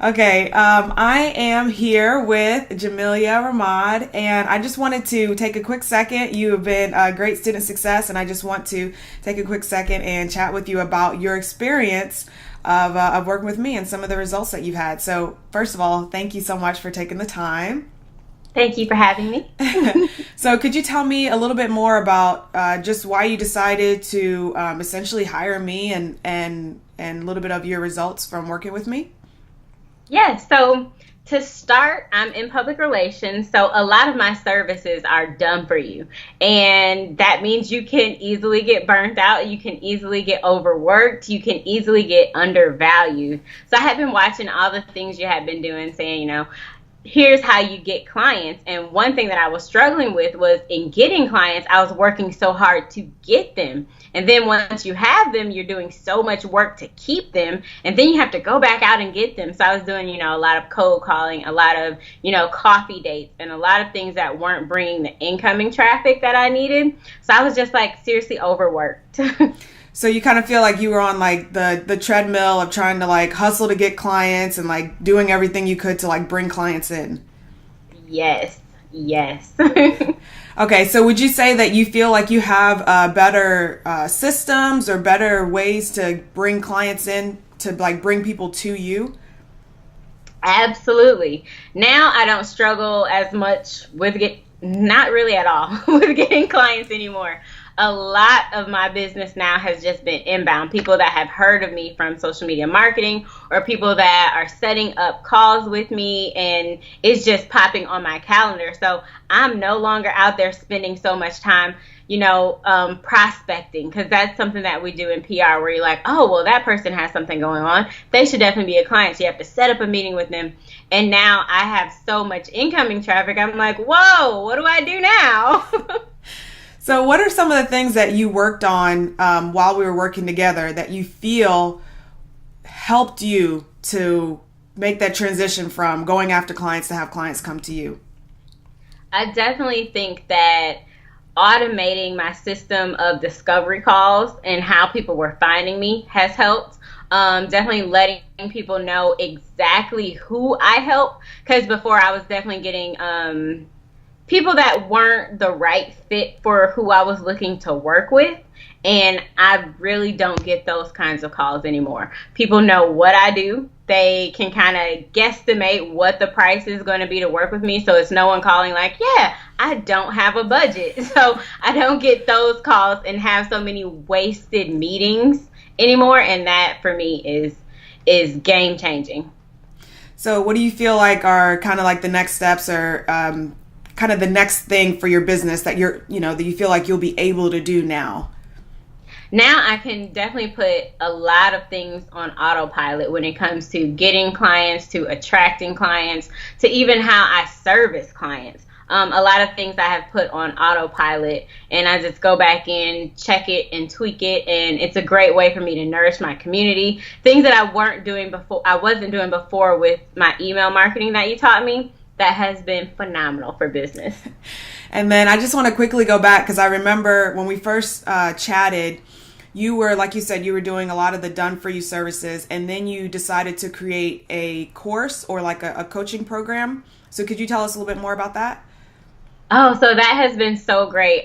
Okay, I am here with Jamillah Rahmaad, and I just wanted to take a quick second. You have been a great student success, and I just want to take a quick second and chat with you about your experience of working with me and some of the results that you've had. So, first of all, thank you so much for taking the time. Thank you for having me. So could you tell me a little bit more about just why you decided to essentially hire me and a little bit of your results from working with me? Yeah, so to start, I'm in public relations, so a lot of my services are done for you. And that means you can easily get burnt out, you can easily get overworked, you can easily get undervalued. So I have been watching all the things you have been doing, saying, here's how you get clients. And one thing that I was struggling with was in getting clients, I was working so hard to get them. And then once you have them, you're doing so much work to keep them. And then you have to go back out and get them. So I was doing, a lot of cold calling, a lot of, coffee dates, and a lot of things that weren't bringing the incoming traffic that I needed. So I was just seriously overworked. So you kind of feel like you were on the treadmill of trying to hustle to get clients and doing everything you could to bring clients in. Yes. Okay, so would you say that you feel like you have better systems or better ways to bring clients in to bring people to you? Absolutely. Now I don't struggle as much not really at all with getting clients anymore. A lot of my business now has just been inbound. People that have heard of me from social media marketing, or people that are setting up calls with me, and it's just popping on my calendar. So I'm no longer out there spending so much time, prospecting, because that's something that we do in PR where you're like, oh, well, that person has something going on. They should definitely be a client. So you have to set up a meeting with them. And now I have so much incoming traffic. I'm like, whoa, what do I do now? So what are some of the things that you worked on while we were working together that you feel helped you to make that transition from going after clients to have clients come to you? I definitely think that automating my system of discovery calls and how people were finding me has helped. Definitely letting people know exactly who I help, because before I was definitely getting people that weren't the right fit for who I was looking to work with. And I really don't get those kinds of calls anymore. People know what I do. They can kind of guesstimate what the price is going to be to work with me. So it's no one calling yeah, I don't have a budget. So I don't get those calls and have so many wasted meetings anymore. And that for me is game changing. So what do you feel like are kind of the next steps, or kind of the next thing for your business that that you feel like you'll be able to do now? Now I can definitely put a lot of things on autopilot when it comes to getting clients, to attracting clients, to even how I service clients. A lot of things I have put on autopilot, and I just go back in, check it, and tweak it, and it's a great way for me to nourish my community. Things that I wasn't doing before with my email marketing that you taught me. That has been phenomenal for business. And then I just want to quickly go back, because I remember when we first chatted, you were, like you said, you were doing a lot of the done-for-you services, and then you decided to create a course or a coaching program. So could you tell us a little bit more about that? Oh, so that has been so great.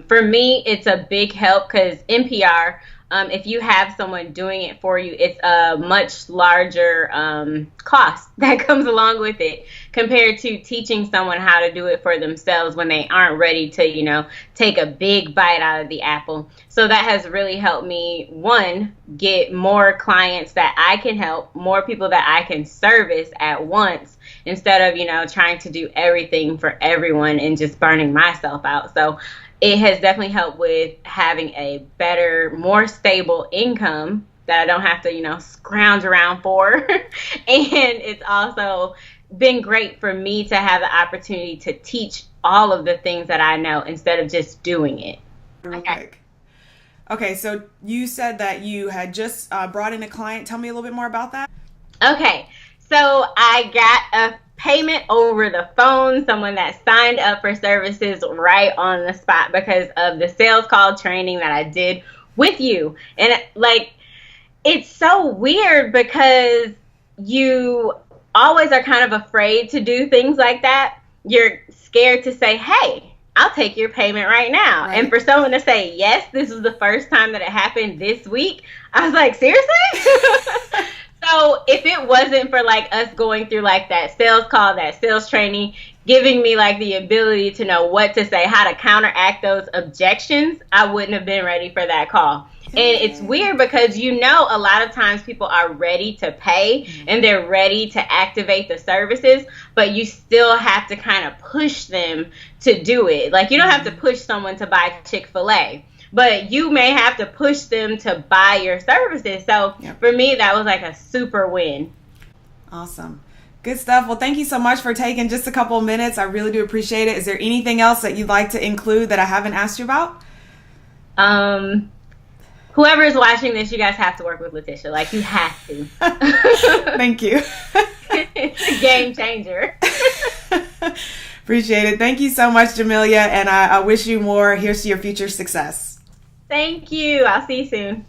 For me, it's a big help, because in PR, if you have someone doing it for you, it's a much larger cost that comes along with it compared to teaching someone how to do it for themselves when they aren't ready to, take a big bite out of the apple. So that has really helped me, one, get more clients that I can help, more people that I can service at once, instead of, trying to do everything for everyone and just burning myself out. So it has definitely helped with having a better, more stable income that I don't have to, scrounge around for. And it's also been great for me to have the opportunity to teach all of the things that I know instead of just doing it. Okay, so you said that you had just brought in a client. Tell me a little bit more about that. Okay, so I got a payment over the phone, someone that signed up for services right on the spot because of the sales call training that I did with you. And it's so weird because you always are kind of afraid to do things like that. You're scared to say, hey, I'll take your payment right now. Right. And for someone to say, yes, this was the first time that it happened this week, I was like, seriously? So if it wasn't for like us going through like that sales call, that sales training, giving me like the ability to know what to say, how to counteract those objections, I wouldn't have been ready for that call. And it's weird because, you know, a lot of times people are ready to pay and they're ready to activate the services, but you still have to kind of push them to do it. Like, you don't have to push someone to buy Chick-fil-A, but you may have to push them to buy your services. So for me, that was like a super win. Awesome. Good stuff. Well, thank you so much for taking just a couple of minutes. I really do appreciate it. Is there anything else that you'd like to include that I haven't asked you about? Whoever is watching this, you guys have to work with LaTisha. Like, you have to. Thank you. It's a game changer. Appreciate it. Thank you so much, Jamillah, and I wish you more. Here's to your future success. Thank you. I'll see you soon.